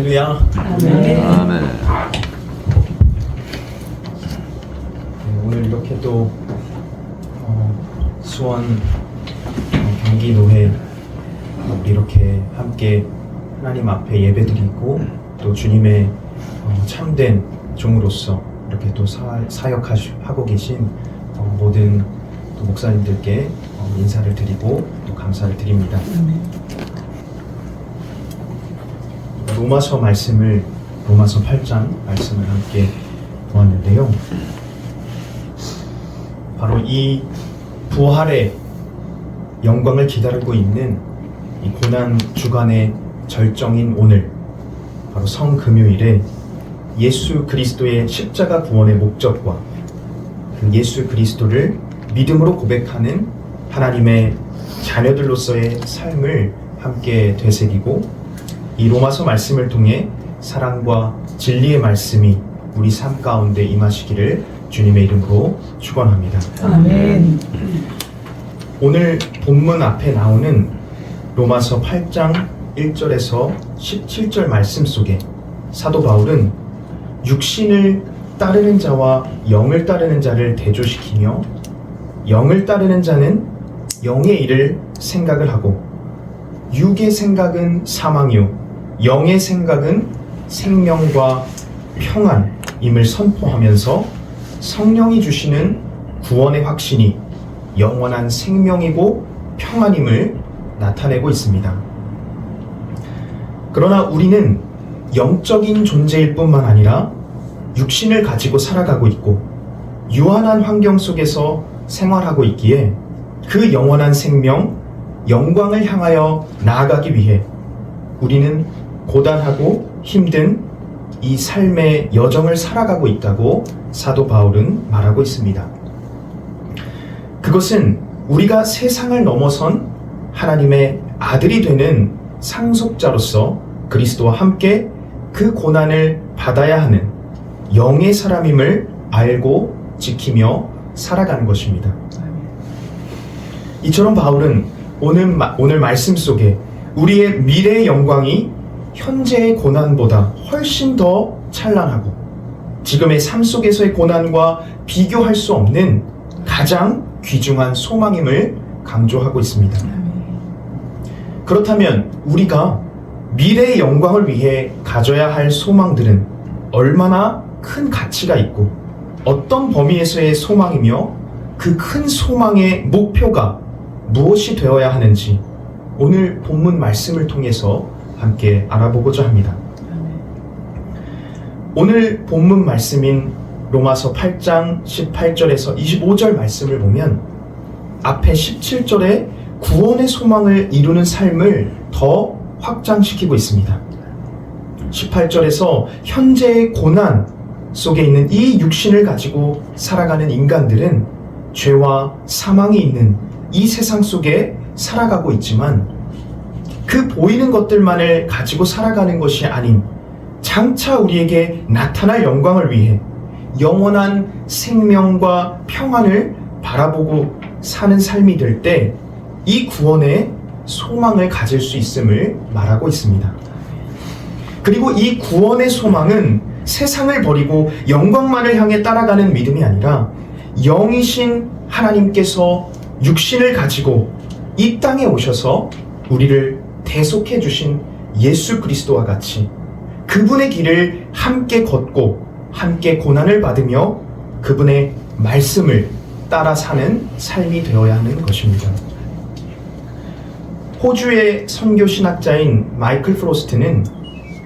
할렐루야. 아멘. 아멘. 오늘 이렇게 또 수원 경기 노회 이렇게 함께 하나님 앞에 예배드리고 또 주님의 참된 종으로서 이렇게 또 사역하고 계신 모든 또 목사님들께 인사를 드리고 또 감사를 드립니다. 로마서 8장 말씀을 함께 보았는데요. 바로 이 부활의 영광을 기다리고 있는 이 고난 주간의 절정인 오늘, 바로 성금요일에 예수 그리스도의 십자가 구원의 목적과 그 예수 그리스도를 믿음으로 고백하는 하나님의 자녀들로서의 삶을 함께 되새기고, 이 로마서 말씀을 통해 사랑과 진리의 말씀이 우리 삶 가운데 임하시기를 주님의 이름으로 축원합니다. 아멘. 오늘 본문 앞에 나오는 로마서 8장 1절에서 17절 말씀 속에 사도 바울은 육신을 따르는 자와 영을 따르는 자를 대조시키며, 영을 따르는 자는 영의 일을 생각을 하고 육의 생각은 사망이요 영의 생각은 생명과 평안임을 선포하면서 성령이 주시는 구원의 확신이 영원한 생명이고 평안임을 나타내고 있습니다. 그러나 우리는 영적인 존재일 뿐만 아니라 육신을 가지고 살아가고 있고 유한한 환경 속에서 생활하고 있기에 그 영원한 생명, 영광을 향하여 나아가기 위해 우리는 고단하고 힘든 이 삶의 여정을 살아가고 있다고 사도 바울은 말하고 있습니다. 그것은 우리가 세상을 넘어선 하나님의 아들이 되는 상속자로서 그리스도와 함께 그 고난을 받아야 하는 영의 사람임을 알고 지키며 살아가는 것입니다. 이처럼 바울은 오늘 말씀 속에 우리의 미래의 영광이 현재의 고난보다 훨씬 더 찬란하고 지금의 삶 속에서의 고난과 비교할 수 없는 가장 귀중한 소망임을 강조하고 있습니다. 그렇다면 우리가 미래의 영광을 위해 가져야 할 소망들은 얼마나 큰 가치가 있고 어떤 범위에서의 소망이며 그 큰 소망의 목표가 무엇이 되어야 하는지 오늘 본문 말씀을 통해서 함께 알아보고자 합니다. 오늘 본문 말씀인 로마서 8장 18절에서 25절 말씀을 보면 앞에 17절에 구원의 소망을 이루는 삶을 더 확장시키고 있습니다. 18절에서 현재의 고난 속에 있는 이 육신을 가지고 살아가는 인간들은 죄와 사망이 있는 이 세상 속에 살아가고 있지만 그 보이는 것들만을 가지고 살아가는 것이 아닌 장차 우리에게 나타날 영광을 위해 영원한 생명과 평안을 바라보고 사는 삶이 될 때 이 구원의 소망을 가질 수 있음을 말하고 있습니다. 그리고 이 구원의 소망은 세상을 버리고 영광만을 향해 따라가는 믿음이 아니라 영이신 하나님께서 육신을 가지고 이 땅에 오셔서 우리를 대속해 주신 예수 그리스도와 같이 그분의 길을 함께 걷고 함께 고난을 받으며 그분의 말씀을 따라 사는 삶이 되어야 하는 것입니다. 호주의 선교 신학자인 마이클 프로스트는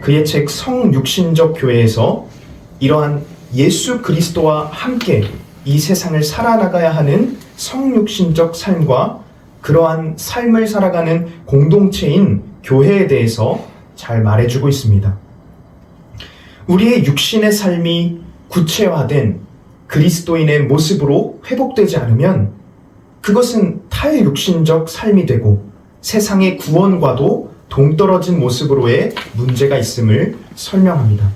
그의 책 성육신적 교회에서 이러한 예수 그리스도와 함께 이 세상을 살아나가야 하는 성육신적 삶과 그러한 삶을 살아가는 공동체인 교회에 대해서 잘 말해주고 있습니다. 우리의 육신의 삶이 구체화된 그리스도인의 모습으로 회복되지 않으면 그것은 탈육신적 삶이 되고 세상의 구원과도 동떨어진 모습으로의 문제가 있음을 설명합니다.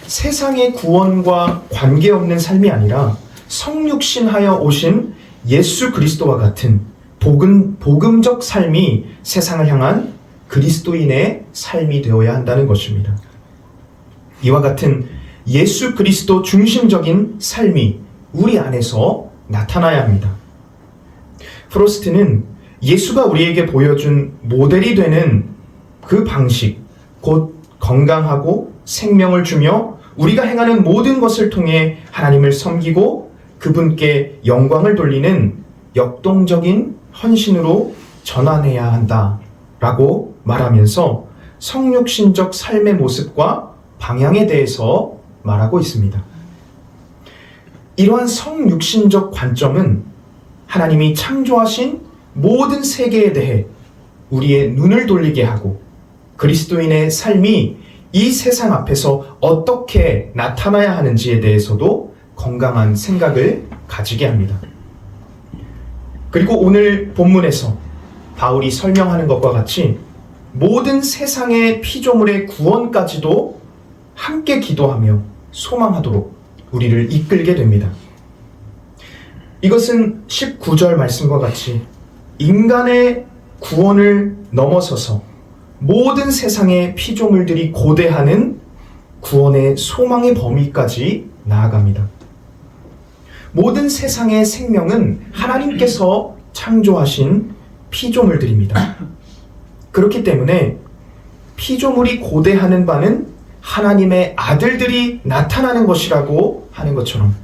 세상의 구원과 관계없는 삶이 아니라 성육신하여 오신 예수 그리스도와 같은 복음적 삶이 세상을 향한 그리스도인의 삶이 되어야 한다는 것입니다. 이와 같은 예수 그리스도 중심적인 삶이 우리 안에서 나타나야 합니다. 프로스트는 예수가 우리에게 보여준 모델이 되는 그 방식, 곧 건강하고 생명을 주며 우리가 행하는 모든 것을 통해 하나님을 섬기고 그분께 영광을 돌리는 역동적인 헌신으로 전환해야 한다라고 말하면서 성육신적 삶의 모습과 방향에 대해서 말하고 있습니다. 이러한 성육신적 관점은 하나님이 창조하신 모든 세계에 대해 우리의 눈을 돌리게 하고 그리스도인의 삶이 이 세상 앞에서 어떻게 나타나야 하는지에 대해서도 건강한 생각을 가지게 합니다. 그리고 오늘 본문에서 바울이 설명하는 것과 같이 모든 세상의 피조물의 구원까지도 함께 기도하며 소망하도록 우리를 이끌게 됩니다. 이것은 19절 말씀과 같이 인간의 구원을 넘어서서 모든 세상의 피조물들이 고대하는 구원의 소망의 범위까지 나아갑니다. 모든 세상의 생명은 하나님께서 창조하신 피조물들입니다. 그렇기 때문에 피조물이 고대하는 바는 하나님의 아들들이 나타나는 것이라고 하는 것처럼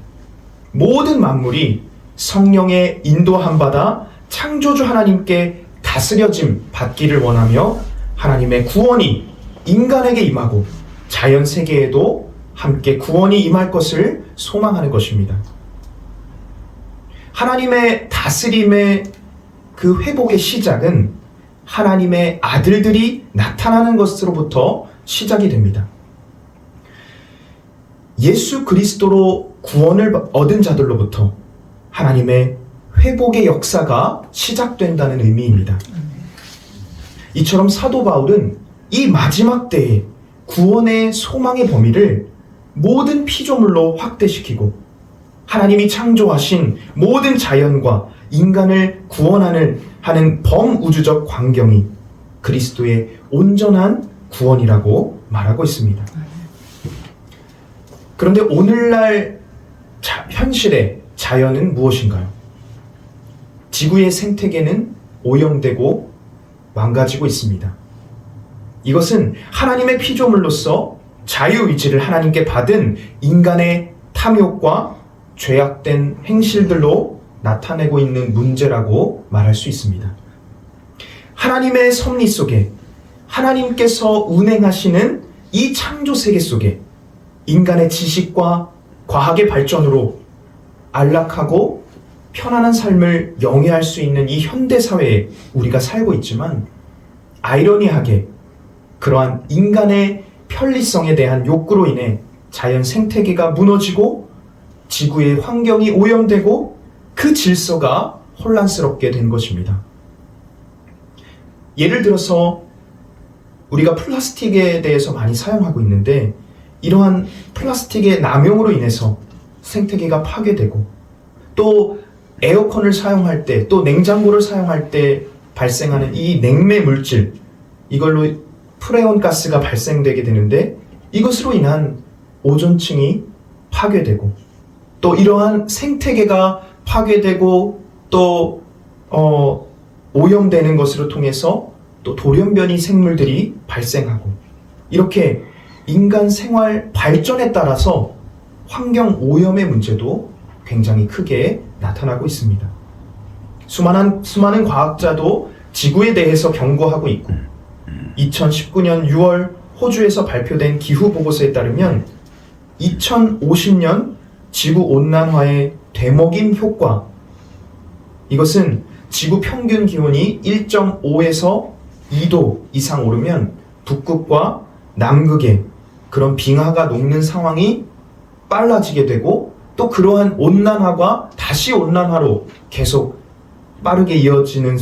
모든 만물이 성령의 인도함 받아 창조주 하나님께 다스려짐 받기를 원하며 하나님의 구원이 인간에게 임하고 자연 세계에도 함께 구원이 임할 것을 소망하는 것입니다. 하나님의 다스림의 그 회복의 시작은 하나님의 아들들이 나타나는 것으로부터 시작이 됩니다. 예수 그리스도로 구원을 얻은 자들로부터 하나님의 회복의 역사가 시작된다는 의미입니다. 이처럼 사도 바울은 이 마지막 때에 구원의 소망의 범위를 모든 피조물로 확대시키고 하나님이 창조하신 모든 자연과 인간을 구원하는 범우주적 광경이 그리스도의 온전한 구원이라고 말하고 있습니다. 그런데 오늘날 현실의 자연은 무엇인가요? 지구의 생태계는 오염되고 망가지고 있습니다. 이것은 하나님의 피조물로서 자유의지를 하나님께 받은 인간의 탐욕과 죄악된 행실들로 나타내고 있는 문제라고 말할 수 있습니다. 하나님의 섭리 속에 하나님께서 운행하시는 이 창조 세계 속에 인간의 지식과 과학의 발전으로 안락하고 편안한 삶을 영위할 수 있는 이 현대 사회에 우리가 살고 있지만 아이러니하게 그러한 인간의 편리성에 대한 욕구로 인해 자연 생태계가 무너지고 지구의 환경이 오염되고 그 질서가 혼란스럽게 된 것입니다. 예를 들어서 우리가 플라스틱에 대해서 많이 사용하고 있는데 이러한 플라스틱의 남용으로 인해서 생태계가 파괴되고 또 에어컨을 사용할 때 또 냉장고를 사용할 때 발생하는 이 냉매 물질 이걸로 프레온 가스가 발생되게 되는데 이것으로 인한 오존층이 파괴되고 또 이러한 생태계가 파괴되고 또 오염되는 것으로 통해서 또 돌연변이 생물들이 발생하고 이렇게 인간 생활 발전에 따라서 환경 오염의 문제도 굉장히 크게 나타나고 있습니다. 수많은 과학자도 지구에 대해서 경고하고 있고 2019년 6월 호주에서 발표된 기후보고서에 따르면 2050년 지구온난화의 되먹임 효과 이것은 지구 평균 기온이 1.5에서 2도 이상 오르면 북극과 남극에 그런 빙하가 녹는 상황이 빨라지게 되고 또 그러한 온난화가 다시 온난화로 계속 빠르게 이어지는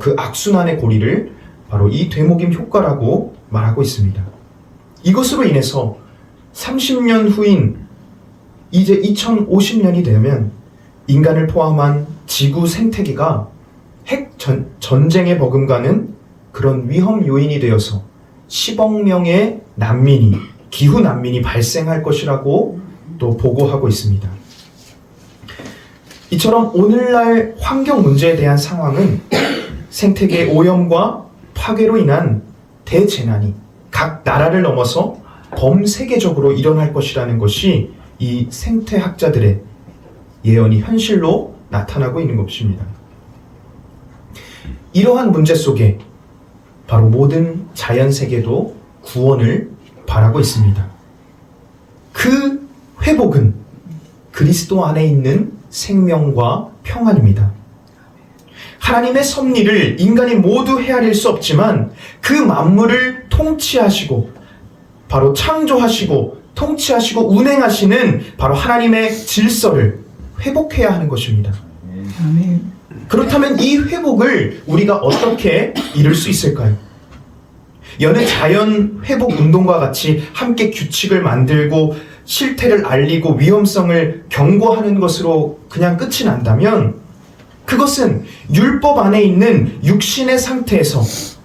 그 악순환의 고리를 바로 이 되먹임 효과라고 말하고 있습니다. 이것으로 인해서 30년 후인 이제 2050년이 되면 인간을 포함한 지구 생태계가 핵 전쟁에 버금가는 그런 위험 요인이 되어서 10억 명의 난민이, 기후 난민이 발생할 것이라고 또 보고하고 있습니다. 이처럼 오늘날 환경 문제에 대한 상황은 생태계 오염과 파괴로 인한 대재난이 각 나라를 넘어서 범세계적으로 일어날 것이라는 것이 이 생태학자들의 예언이 현실로 나타나고 있는 것입니다. 이러한 문제 속에 바로 모든 자연세계도 구원을 바라고 있습니다. 그 회복은 그리스도 안에 있는 생명과 평안입니다. 하나님의 섭리를 인간이 모두 헤아릴 수 없지만 그 만물을 통치하시고 바로 창조하시고 통치하시고 운행하시는 바로 하나님의 질서를 회복해야 하는 것입니다. 아멘. 그렇다면 이 회복을 우리가 어떻게 이룰 수 있을까요? 여느 자연 회복 운동과 같이 함께 규칙을 만들고 실태를 알리고 위험성을 경고하는 것으로 그냥 끝이 난다면 그것은 율법 안에 있는 육신의 상태에서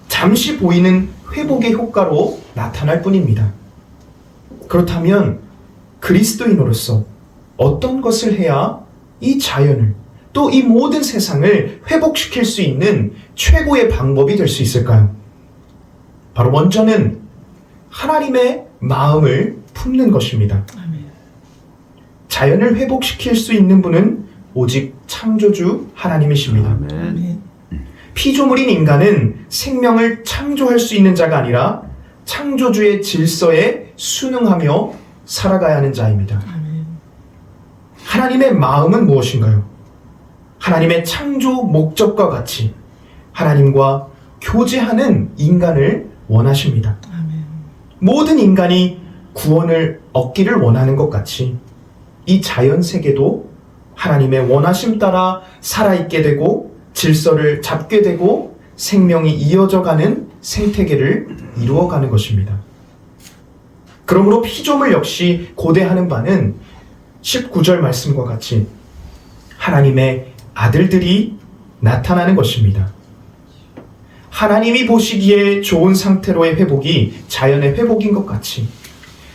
잠시 보이는 회복의 효과로 나타날 뿐입니다. 그렇다면 그리스도인으로서 어떤 것을 해야 이 자연을 또 이 모든 세상을 회복시킬 수 있는 최고의 방법이 될 수 있을까요? 바로 먼저는 하나님의 마음을 품는 것입니다. 아멘. 자연을 회복시킬 수 있는 분은 오직 창조주 하나님이십니다. 아멘. 피조물인 인간은 생명을 창조할 수 있는 자가 아니라 창조주의 질서에 순응하며 살아가야 하는 자입니다. 아멘. 하나님의 마음은 무엇인가요? 하나님의 창조 목적과 같이 하나님과 교제하는 인간을 원하십니다. 아멘. 모든 인간이 구원을 얻기를 원하는 것 같이 이 자연 세계도 하나님의 원하심 따라 살아있게 되고 질서를 잡게 되고 생명이 이어져가는 생태계를 이루어가는 것입니다. 그러므로 피조물 역시 고대하는 바는 19절 말씀과 같이 하나님의 아들들이 나타나는 것입니다. 하나님이 보시기에 좋은 상태로의 회복이 자연의 회복인 것 같이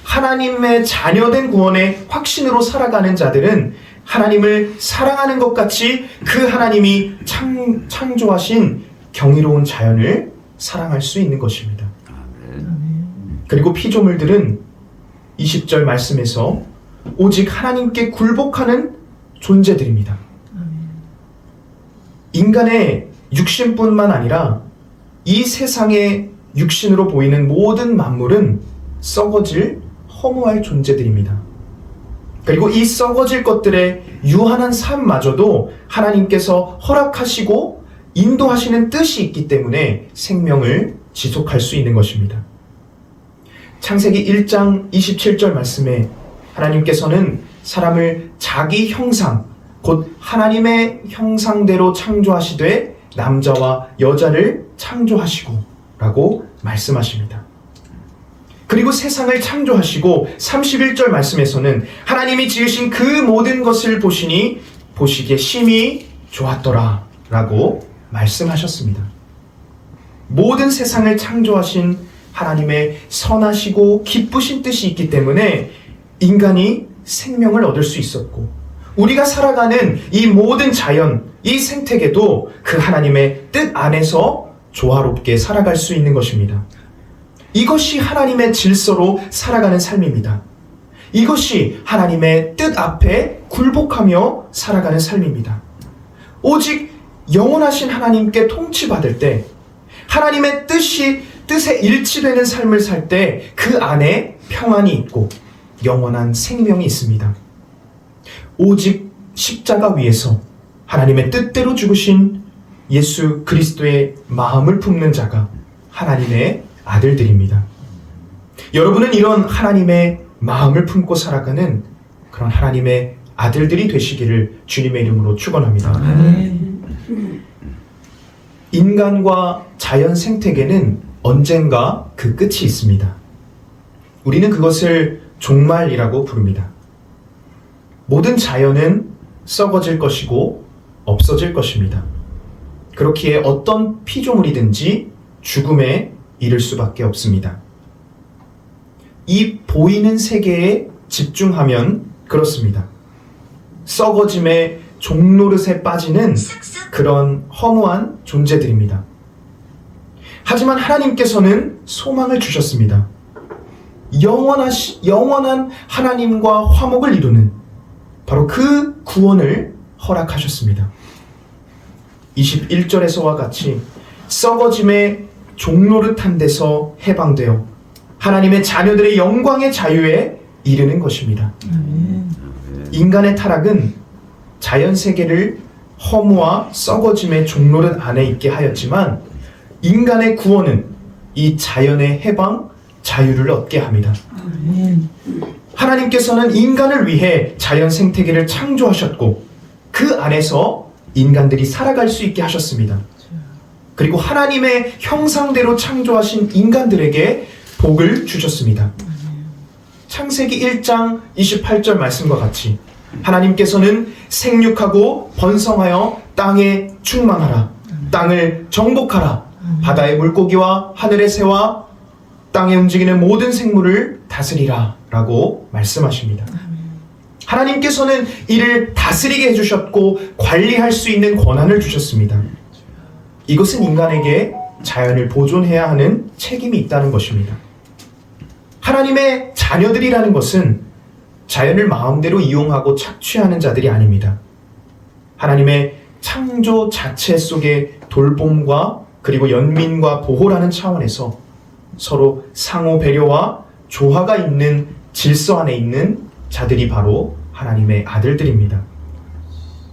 하나님의 자녀된 구원의 확신으로 살아가는 자들은 하나님을 사랑하는 것 같이 그 하나님이 창조하신 경이로운 자연을 사랑할 수 있는 것입니다. 그리고 피조물들은 20절 말씀에서 오직 하나님께 굴복하는 존재들입니다. 인간의 육신뿐만 아니라 이 세상의 육신으로 보이는 모든 만물은 썩어질 허무할 존재들입니다. 그리고 이 썩어질 것들의 유한한 삶마저도 하나님께서 허락하시고 인도하시는 뜻이 있기 때문에 생명을 지속할 수 있는 것입니다. 창세기 1장 27절 말씀에 하나님께서는 사람을 자기 형상, 곧 하나님의 형상대로 창조하시되 남자와 여자를 창조하시고 라고 말씀하십니다. 그리고 세상을 창조하시고 31절 말씀에서는 하나님이 지으신 그 모든 것을 보시니 보시기에 심히 좋았더라 라고 말씀하셨습니다. 모든 세상을 창조하신 하나님의 선하시고 기쁘신 뜻이 있기 때문에 인간이 생명을 얻을 수 있었고 우리가 살아가는 이 모든 자연, 이 생태계도 그 하나님의 뜻 안에서 조화롭게 살아갈 수 있는 것입니다. 이것이 하나님의 질서로 살아가는 삶입니다. 이것이 하나님의 뜻 앞에 굴복하며 살아가는 삶입니다. 오직 영원하신 하나님께 통치받을 때 하나님의 뜻에 일치되는 삶을 살 때 그 안에 평안이 있고 영원한 생명이 있습니다. 오직 십자가 위에서 하나님의 뜻대로 죽으신 예수 그리스도의 마음을 품는 자가 하나님의 아들들입니다. 여러분은 이런 하나님의 마음을 품고 살아가는 그런 하나님의 아들들이 되시기를 주님의 이름으로 축원합니다. 인간과 자연 생태계는 언젠가 그 끝이 있습니다. 우리는 그것을 종말이라고 부릅니다. 모든 자연은 썩어질 것이고 없어질 것입니다. 그렇기에 어떤 피조물이든지 죽음에 이를 수밖에 없습니다. 이 보이는 세계에 집중하면 그렇습니다. 썩어짐의 종노릇에 빠지는 그런 허무한 존재들입니다. 하지만 하나님께서는 소망을 주셨습니다. 영원한 하나님과 화목을 이루는 바로 그 구원을 허락하셨습니다. 21절에서와 같이 썩어짐의 종노릇한 데서 해방되어 하나님의 자녀들의 영광의 자유에 이르는 것입니다. 인간의 타락은 자연 세계를 허무와 썩어짐의 종노릇 안에 있게 하였지만 인간의 구원은 이 자연의 해방, 자유를 얻게 합니다. 하나님께서는 인간을 위해 자연 생태계를 창조하셨고 그 안에서 인간들이 살아갈 수 있게 하셨습니다. 그리고 하나님의 형상대로 창조하신 인간들에게 복을 주셨습니다. 창세기 1장 28절 말씀과 같이 하나님께서는 생육하고 번성하여 땅에 충만하라, 땅을 정복하라, 바다의 물고기와 하늘의 새와 땅에 움직이는 모든 생물을 다스리라 라고 말씀하십니다. 하나님께서는 이를 다스리게 해주셨고 관리할 수 있는 권한을 주셨습니다. 이것은 인간에게 자연을 보존해야 하는 책임이 있다는 것입니다. 하나님의 자녀들이라는 것은 자연을 마음대로 이용하고 착취하는 자들이 아닙니다. 하나님의 창조 자체 속에 돌봄과 그리고 연민과 보호라는 차원에서 서로 상호 배려와 조화가 있는 질서 안에 있는 자들이 바로 하나님의 아들들입니다.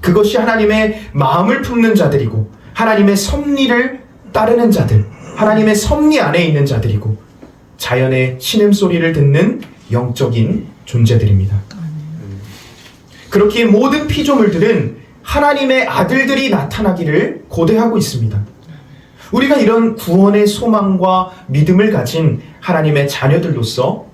그것이 하나님의 마음을 품는 자들이고 하나님의 섭리를 따르는 자들, 하나님의 섭리 안에 있는 자들이고 자연의 신음소리를 듣는 영적인 존재들입니다. 그렇기에 모든 피조물들은 하나님의 아들들이 나타나기를 고대하고 있습니다. 우리가 이런 구원의 소망과 믿음을 가진 하나님의 자녀들로서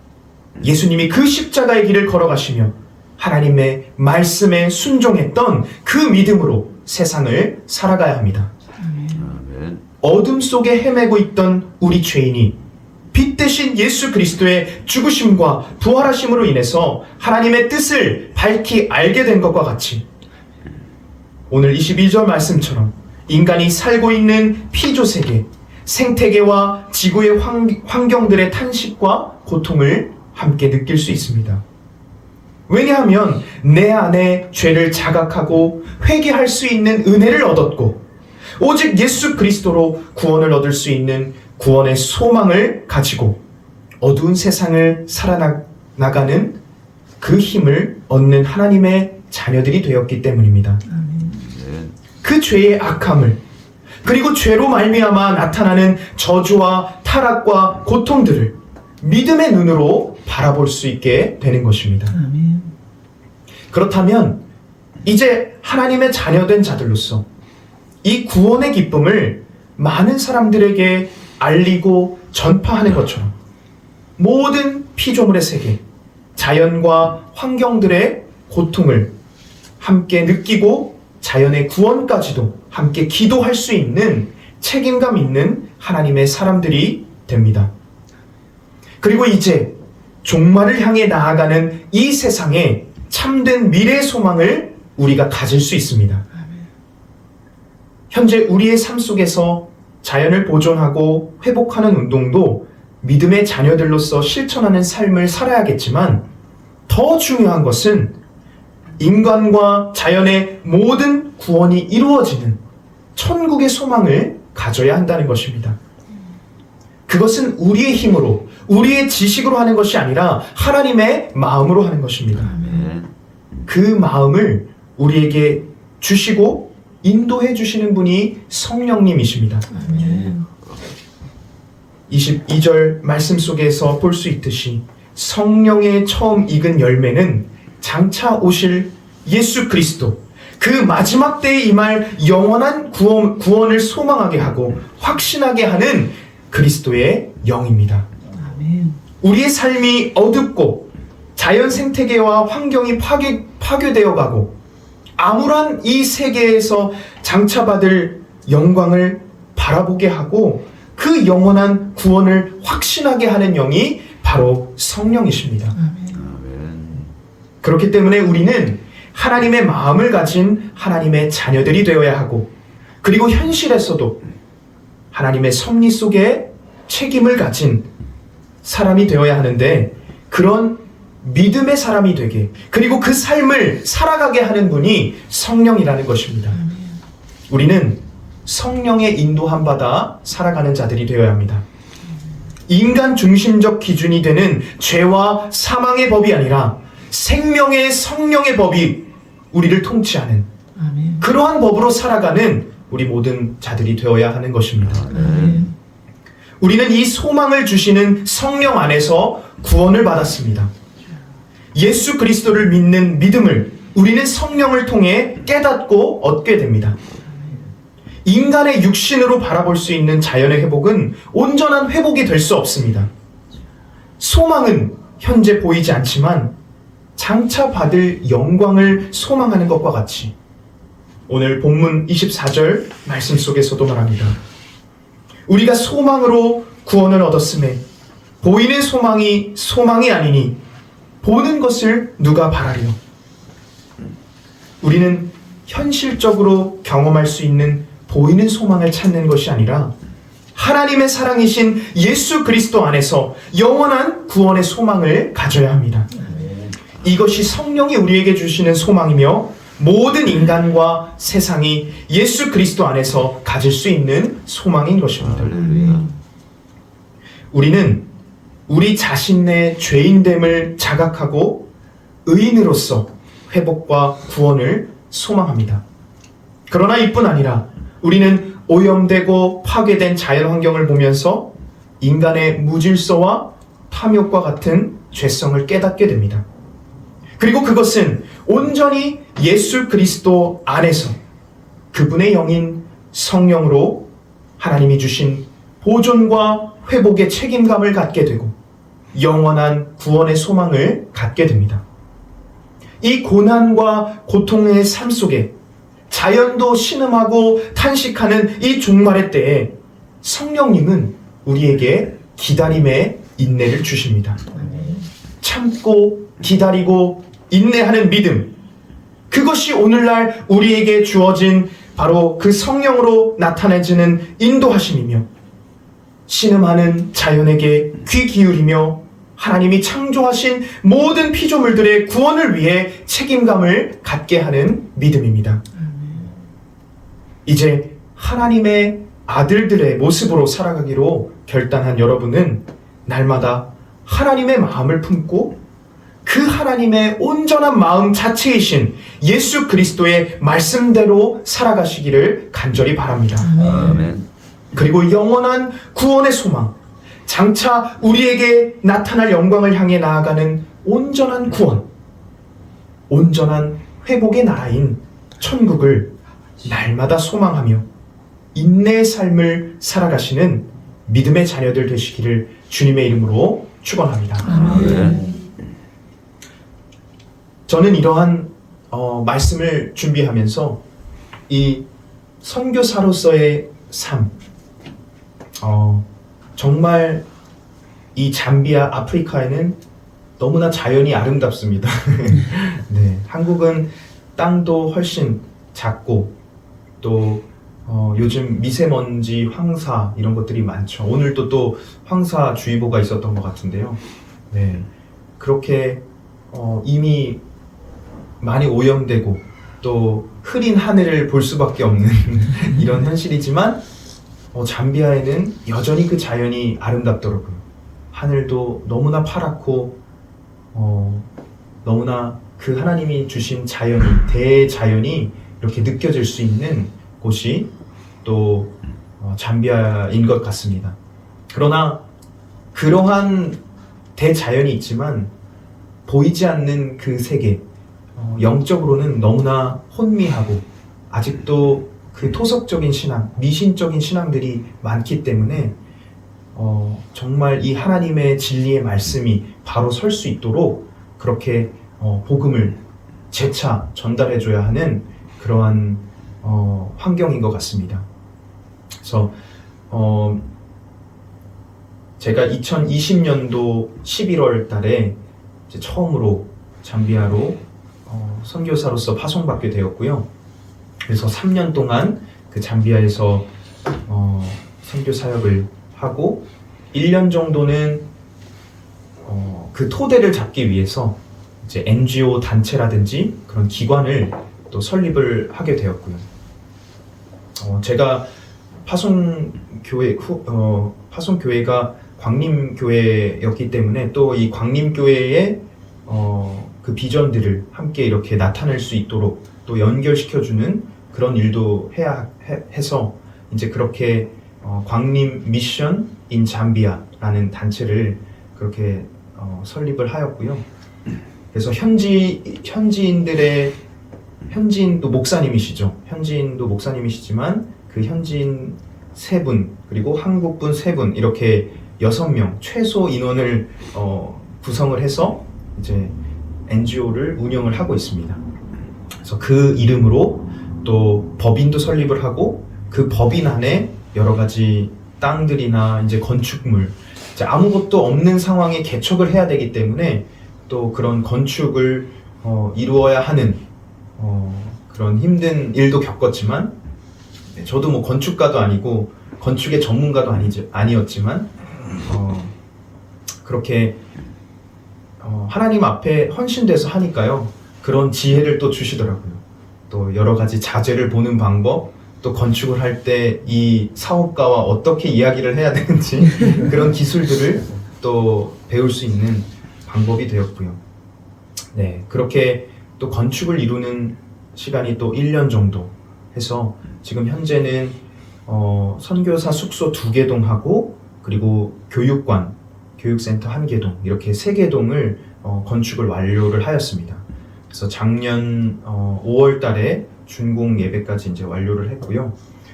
예수님이 그 십자가의 길을 걸어가시며 하나님의 말씀에 순종했던 그 믿음으로 세상을 살아가야 합니다. 어둠 속에 헤매고 있던 우리 죄인이 빛 대신 예수 그리스도의 죽으심과 부활하심으로 인해서 하나님의 뜻을 밝히 알게 된 것과 같이 오늘 22절 말씀처럼 인간이 살고 있는 피조세계, 생태계와 지구의 환경들의 탄식과 고통을 함께 느낄 수 있습니다. 왜냐하면 내 안에 죄를 자각하고 회개할 수 있는 은혜를 얻었고 오직 예수 그리스도로 구원을 얻을 수 있는 구원의 소망을 가지고 어두운 세상을 살아나가는 그 힘을 얻는 하나님의 자녀들이 되었기 때문입니다. 그 죄의 악함을 그리고 죄로 말미암아 나타나는 저주와 타락과 고통들을 믿음의 눈으로 바라볼 수 있게 되는 것입니다. 그렇다면 이제 하나님의 자녀된 자들로서 이 구원의 기쁨을 많은 사람들에게 알리고 전파하는 것처럼 모든 피조물의 세계, 자연과 환경들의 고통을 함께 느끼고 자연의 구원까지도 함께 기도할 수 있는 책임감 있는 하나님의 사람들이 됩니다. 그리고 이제 종말을 향해 나아가는 이 세상에 참된 미래의 소망을 우리가 가질 수 있습니다. 현재 우리의 삶 속에서 자연을 보존하고 회복하는 운동도 믿음의 자녀들로서 실천하는 삶을 살아야겠지만 더 중요한 것은 인간과 자연의 모든 구원이 이루어지는 천국의 소망을 가져야 한다는 것입니다. 그것은 우리의 힘으로, 우리의 지식으로 하는 것이 아니라 하나님의 마음으로 하는 것입니다. 그 마음을 우리에게 주시고 인도해 주시는 분이 성령님이십니다. 22절 말씀 속에서 볼 수 있듯이 성령의 처음 익은 열매는 장차 오실 예수 그리스도, 그 마지막 때에 임할 영원한 구원을 소망하게 하고 확신하게 하는 그리스도의 영입니다. 우리의 삶이 어둡고 자연 생태계와 환경이 파괴되어 가고 암울한 이 세계에서 장차 받을 영광을 바라보게 하고 그 그 영원한 구원을 확신하게 하는 영이 바로 성령이십니다. 그렇기 때문에 우리는 하나님의 마음을 가진 하나님의 자녀들이 되어야 하고, 그리고 현실에서도 하나님의 섭리 속에 책임을 가진 사람이 되어야 하는데, 그런 믿음의 사람이 되게, 그리고 그 삶을 살아가게 하는 분이 성령이라는 것입니다. 우리는 성령의 인도함 받아 살아가는 자들이 되어야 합니다. 인간 중심적 기준이 되는 죄와 사망의 법이 아니라 생명의 성령의 법이 우리를 통치하는 그러한 법으로 살아가는 우리 모든 자들이 되어야 하는 것입니다. 우리는 이 소망을 주시는 성령 안에서 구원을 받았습니다. 예수 그리스도를 믿는 믿음을 우리는 성령을 통해 깨닫고 얻게 됩니다. 인간의 육신으로 바라볼 수 있는 자연의 회복은 온전한 회복이 될 수 없습니다. 소망은 현재 보이지 않지만 장차 받을 영광을 소망하는 것과 같이 오늘 본문 24절 말씀 속에서도 말합니다. 우리가 소망으로 구원을 얻었음에 보이는 소망이 소망이 아니니 보는 것을 누가 바라리요. 우리는 현실적으로 경험할 수 있는 보이는 소망을 찾는 것이 아니라 하나님의 사랑이신 예수 그리스도 안에서 영원한 구원의 소망을 가져야 합니다. 이것이 성령이 우리에게 주시는 소망이며 모든 인간과 세상이 예수 그리스도 안에서 가질 수 있는 소망인 것입니다. 우리는 우리 자신의 죄인됨을 자각하고 의인으로서 회복과 구원을 소망합니다. 그러나 이뿐 아니라 우리는 오염되고 파괴된 자연환경을 보면서 인간의 무질서와 탐욕과 같은 죄성을 깨닫게 됩니다. 그리고 그것은 온전히 예수 그리스도 안에서 그분의 영인 성령으로 하나님이 주신 보존과 회복의 책임감을 갖게 되고 영원한 구원의 소망을 갖게 됩니다. 이 고난과 고통의 삶 속에 자연도 신음하고 탄식하는 이 종말의 때에 성령님은 우리에게 기다림의 인내를 주십니다. 참고 기다리고 인내하는 믿음, 그것이 오늘날 우리에게 주어진 바로 그 성령으로 나타내지는 인도하심이며 신음하는 자연에게 귀 기울이며 하나님이 창조하신 모든 피조물들의 구원을 위해 책임감을 갖게 하는 믿음입니다. 이제 하나님의 아들들의 모습으로 살아가기로 결단한 여러분은 날마다 하나님의 마음을 품고 그 하나님의 온전한 마음 자체이신 예수 그리스도의 말씀대로 살아가시기를 간절히 바랍니다. 아멘. 그리고 영원한 구원의 소망, 장차 우리에게 나타날 영광을 향해 나아가는 온전한 구원, 온전한 회복의 나라인 천국을 날마다 소망하며 인내의 삶을 살아가시는 믿음의 자녀들 되시기를 주님의 이름으로 축원합니다. 아멘. 저는 이러한 말씀을 준비하면서 이 선교사로서의 삶, 정말 이 잠비아 아프리카에는 너무나 자연이 아름답습니다. 네, 한국은 땅도 훨씬 작고 또 요즘 미세먼지, 황사 이런 것들이 많죠. 오늘도 또 황사주의보가 있었던 것 같은데요. 네, 그렇게 이미 많이 오염되고 또 흐린 하늘을 볼 수밖에 없는 이런 현실이지만 잠비아에는 여전히 그 자연이 아름답더라고요. 하늘도 너무나 파랗고 너무나 그 하나님이 주신 자연이, 대자연이 이렇게 느껴질 수 있는 곳이 또 잠비아인 것 같습니다. 그러나 그러한 대자연이 있지만 보이지 않는 그 세계, 영적으로는 너무나 혼미하고 아직도 그 토속적인 신앙, 미신적인 신앙들이 많기 때문에 정말 이 하나님의 진리의 말씀이 바로 설 수 있도록 그렇게 복음을 재차 전달해줘야 하는 그러한 환경인 것 같습니다. 그래서 제가 2020년도 11월 달에 이제 처음으로 잠비아로 선교사로서 파송받게 되었고요. 그래서 3년 동안 그 잠비아에서 선교 사역을 하고 1년 정도는 그 토대를 잡기 위해서 이제 NGO 단체라든지 그런 기관을 또 설립을 하게 되었고요. 제가 파송교회가 광림교회였기 때문에 또 이 광림교회의 그 비전들을 함께 이렇게 나타낼 수 있도록 또 연결시켜주는 그런 일도 해서 이제 그렇게 광림 미션 인 잠비아라는 단체를 그렇게 설립을 하였고요. 그래서 현지인도 목사님이시지만 그 현지인 3분 그리고 한국분 3분 이렇게 6명 최소 인원을 구성을 해서 이제 NGO를 운영을 하고 있습니다. 그래서 그 이름으로 또 법인도 설립을 하고 그 법인 안에 여러 가지 땅들이나 이제 건축물, 이제 아무것도 없는 상황에 개척을 해야 되기 때문에 또 그런 건축을 이루어야 하는 그런 힘든 일도 겪었지만, 저도 뭐 건축가도 아니고 건축의 전문가도 아니었지만 그렇게 하나님 앞에 헌신돼서 하니까요, 그런 지혜를 또 주시더라고요. 또 여러 가지 자재를 보는 방법, 또 건축을 할 때 이 사업가와 어떻게 이야기를 해야 되는지 그런 기술들을 또 배울 수 있는 방법이 되었고요. 네, 그렇게 또 건축을 이루는 시간이 또 1년 정도 해서 지금 현재는 선교사 숙소 2개동하고 그리고 교육센터 1개동 이렇게 3개동을 건축을 완료를 하였습니다. 그래서 작년 5월 달에 준공 예배까지 이제 완료를 했고요.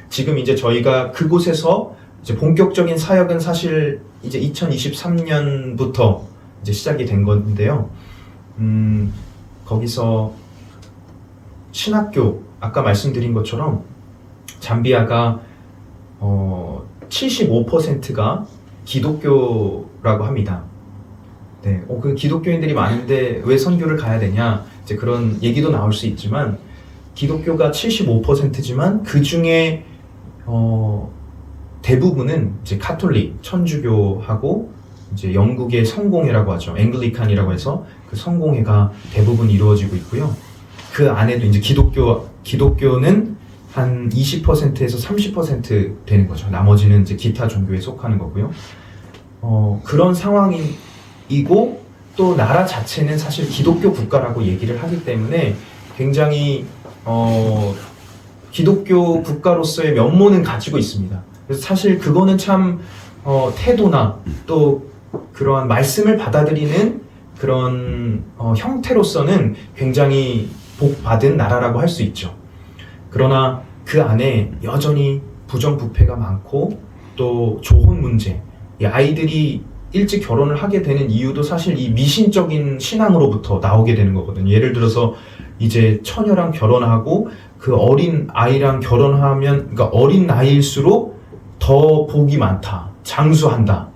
지금 이제 저희가 그곳에서 이제 본격적인 사역은 사실 이제 2023년부터 이제 시작이 된 건데요. 거기서 신학교, 아까 말씀드린 것처럼 잠비아가 75%가 기독교라고 합니다. 네, 그 기독교인들이 많은데 왜 선교를 가야 되냐, 이제 그런 얘기도 나올 수 있지만, 기독교가 75%지만 그 중에 대부분은 이제 카톨릭, 천주교하고 이제 영국의 성공회라고 하죠. 앵글리칸이라고 해서 그 성공회가 대부분 이루어지고 있고요. 그 안에도 이제 기독교는 한 20%에서 30% 되는 거죠. 나머지는 이제 기타 종교에 속하는 거고요. 그런 상황이고, 또 나라 자체는 사실 기독교 국가라고 얘기를 하기 때문에 굉장히 기독교 국가로서의 면모는 가지고 있습니다. 그래서 사실 그거는 참 태도나 또 그러한 말씀을 받아들이는 그런 형태로서는 굉장히 복받은 나라라고 할 수 있죠. 그러나 그 안에 여전히 부정부패가 많고 또 조혼 문제, 이 아이들이 일찍 결혼을 하게 되는 이유도 사실 이 미신적인 신앙으로부터 나오게 되는 거거든요. 예를 들어서 이제 처녀랑 결혼하고 그 어린 아이랑 결혼하면, 그러니까 어린 나이일수록 더 복이 많다, 장수한다,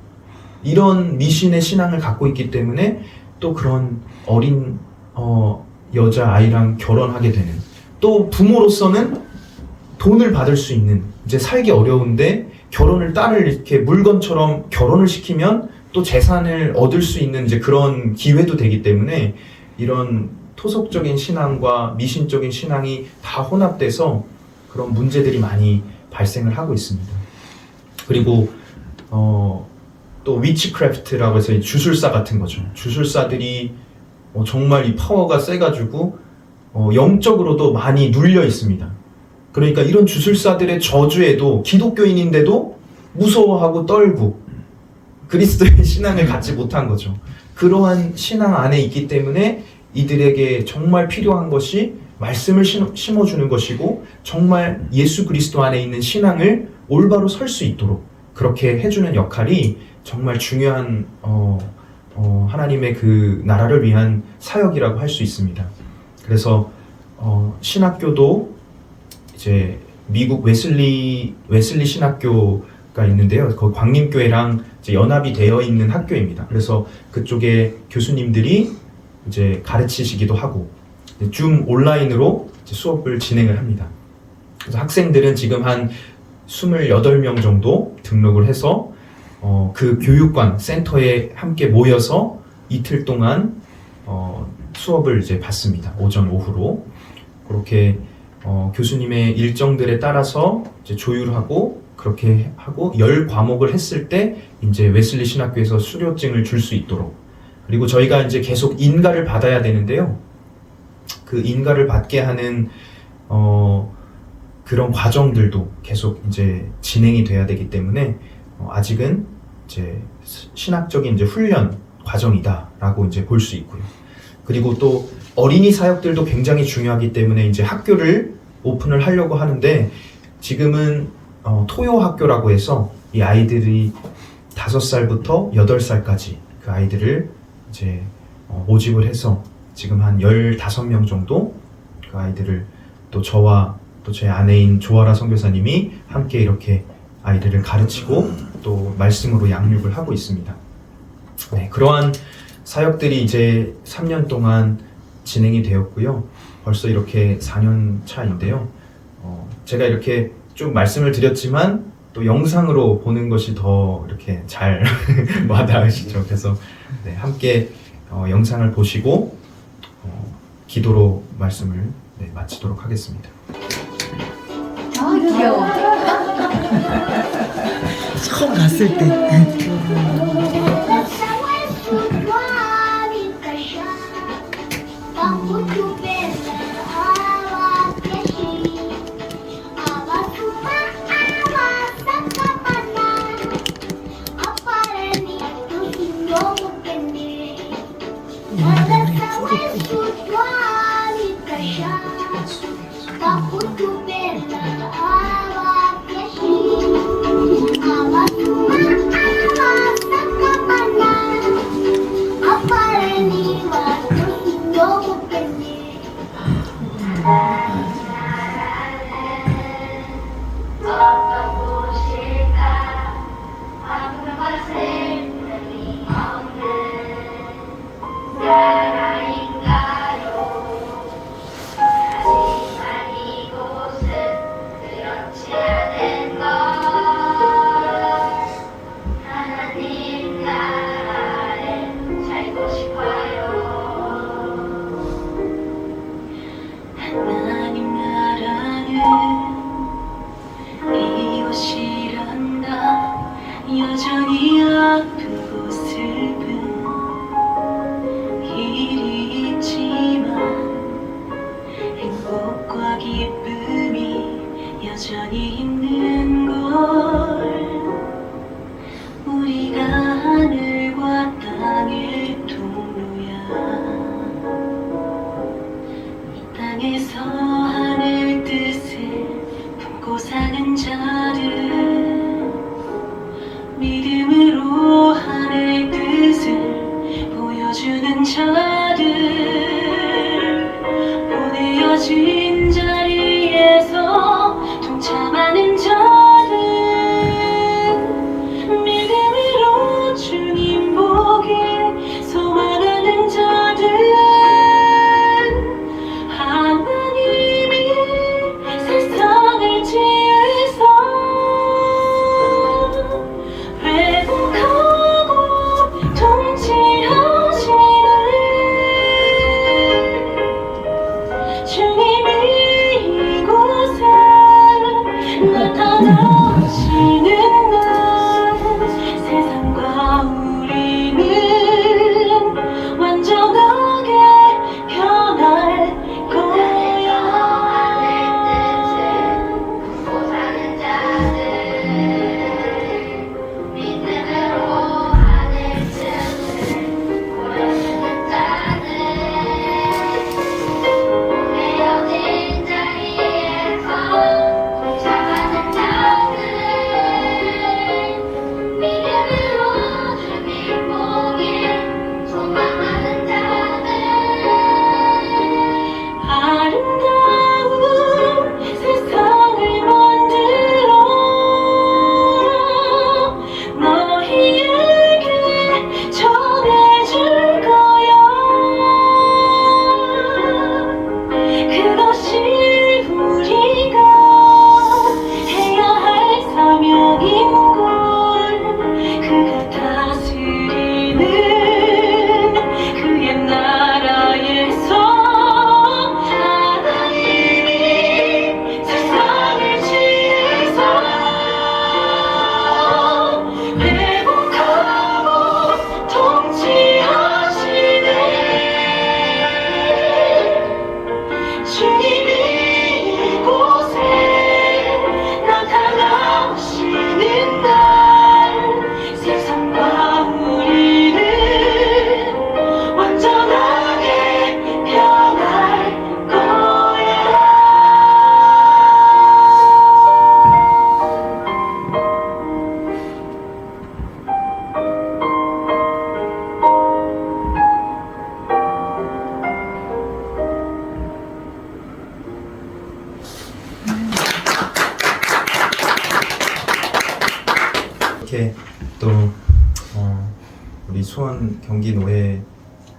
이런 미신의 신앙을 갖고 있기 때문에 또 그런 어린 여자 아이랑 결혼하게 되는, 또 부모로서는 돈을 받을 수 있는, 이제 살기 어려운데 딸을 이렇게 물건처럼 결혼을 시키면 또 재산을 얻을 수 있는 이제 그런 기회도 되기 때문에 이런 토속적인 신앙과 미신적인 신앙이 다 혼합돼서 그런 문제들이 많이 발생을 하고 있습니다. 그리고 또 위치크래프트라고 해서 주술사 같은 거죠. 주술사들이 정말 이 파워가 세가지고 영적으로도 많이 눌려 있습니다. 그러니까 이런 주술사들의 저주에도 기독교인인데도 무서워하고 떨고 그리스도의 신앙을 갖지 못한 거죠. 그러한 신앙 안에 있기 때문에 이들에게 정말 필요한 것이 말씀을 심어주는 것이고, 정말 예수 그리스도 안에 있는 신앙을 올바로 설 수 있도록 그렇게 해주는 역할이 정말 중요한 하나님의 그 나라를 위한 사역이라고 할 수 있습니다. 그래서 신학교도 이제 미국 웨슬리 신학교가 있는데요. 그 광림교회랑 이제 연합이 되어 있는 학교입니다. 그래서 그쪽에 교수님들이 이제 가르치시기도 하고 줌 온라인으로 이제 수업을 진행을 합니다. 그래서 학생들은 지금 한 28명 정도 등록을 해서 그 교육관 센터에 함께 모여서 이틀 동안 수업을 이제 받습니다. 오전 오후로 그렇게 교수님의 일정들에 따라서 이제 조율하고 그렇게 하고 10과목을 했을 때 이제 웨슬리 신학교에서 수료증을 줄 수 있도록, 그리고 저희가 이제 계속 인가를 받아야 되는데요. 그 인가를 받게 하는 그런 과정들도 계속 이제 진행이 돼야 되기 때문에 아직은 이제 신학적인 이제 훈련 과정이다라고 이제 볼 수 있고요. 그리고 또 어린이 사역들도 굉장히 중요하기 때문에 이제 학교를 오픈을 하려고 하는데, 지금은 토요 학교라고 해서 이 아이들이 5살부터 8살까지 그 아이들을 이제 모집을 해서 지금 한 15명 정도 그 아이들을 또 저와 또 제 아내인 조아라 선교사님이 함께 이렇게 아이들을 가르치고 또 말씀으로 양육을 하고 있습니다. 네, 그러한 사역들이 이제 3년 동안 진행이 되었고요. 벌써 이렇게 4년 차인데요. 제가 이렇게 좀 말씀을 드렸지만 또 영상으로 보는 것이 더 이렇게 잘 와닿으시죠. 그래서 네, 함께 영상을 보시고 기도로 말씀을 마치도록 하겠습니다. 아, 귀여워. 처음 갔을 때. 여전히 아프고 슬픈 일이 있지만 행복과 기쁨이 여전히 있는 걸, 우리가 하늘과 땅의 통로야. 이 땅에서 하늘 뜻을 품고 사는 자를, 믿음으로 하늘 뜻을 보여주는 자들, 보내어진 자리에서 동참하는 자들, 믿음으로 주님 보길 소망하는 자들, 하나님이 세상을 지으사 회복하고 통치하시는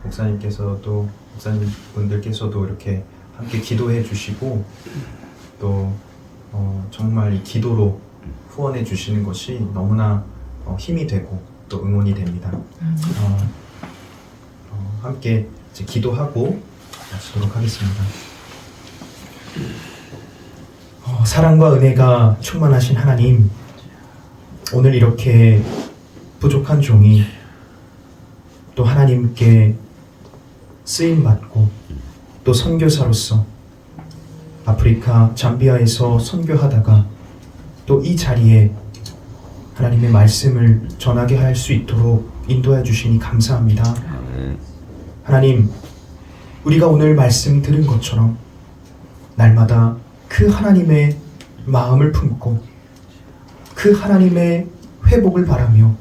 목사님께서도 목사님 분들께서도 이렇게 함께 기도해 주시고 또 정말 이 기도로 후원해 주시는 것이 너무나 힘이 되고 또 응원이 됩니다. 함께 이제 기도하고 마치도록 하겠습니다. 사랑과 은혜가 충만하신 하나님, 오늘 이렇게 부족한 종이 또 하나님께 쓰임받고 또 선교사로서 아프리카 잠비아에서 선교하다가 또 이 자리에 하나님의 말씀을 전하게 할 수 있도록 인도해 주시니 감사합니다. 하나님, 우리가 오늘 말씀 들은 것처럼 날마다 그 하나님의 마음을 품고 그 하나님의 회복을 바라며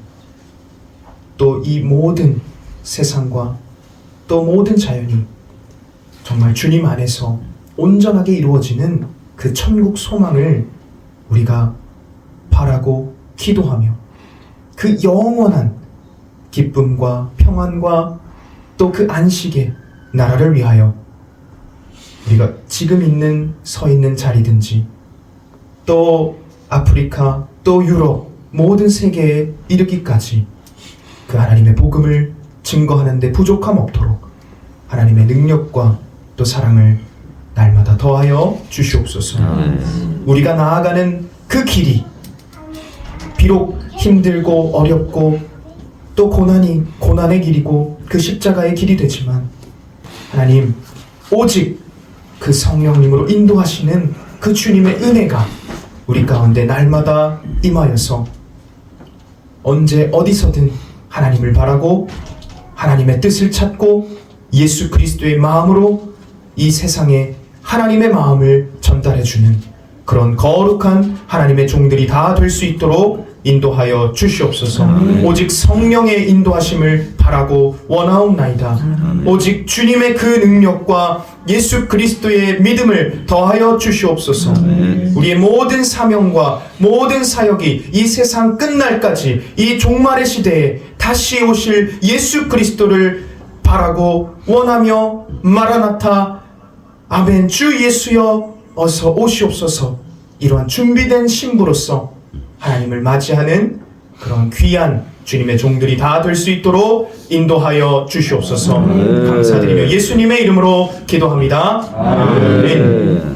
또 이 모든 세상과 또 모든 자연이 정말 주님 안에서 온전하게 이루어지는 그 천국 소망을 우리가 바라고 기도하며 그 영원한 기쁨과 평안과 또 그 안식의 나라를 위하여 우리가 지금 서 있는 자리든지 또 아프리카 또 유럽 모든 세계에 이르기까지 그 하나님의 복음을 증거하는 데 부족함 없도록 하나님의 능력과 또 사랑을 날마다 더하여 주시옵소서. 우리가 나아가는 그 길이 비록 힘들고 어렵고 또 고난의 길이고 그 십자가의 길이 되지만 하나님, 오직 그 성령님으로 인도하시는 그 주님의 은혜가 우리 가운데 날마다 임하여서 언제 어디서든 하나님을 바라고 하나님의 뜻을 찾고 예수 그리스도의 마음으로 이 세상에 하나님의 마음을 전달해주는 그런 거룩한 하나님의 종들이 다 될 수 있도록 인도하여 주시옵소서. 오직 성령의 인도하심을 바라고 원하옵나이다. 오직 주님의 그 능력과 예수 그리스도의 믿음을 더하여 주시옵소서. 우리의 모든 사명과 모든 사역이 이 세상 끝날까지 이 종말의 시대에 다시 오실 예수 그리스도를 바라고 원하며 마라나타 아멘 주 예수여 어서 오시옵소서. 이러한 준비된 신부로서 하나님을 맞이하는 그런 귀한 주님의 종들이 다 될 수 있도록 인도하여 주시옵소서. 감사드리며 예수님의 이름으로 기도합니다. 아멘.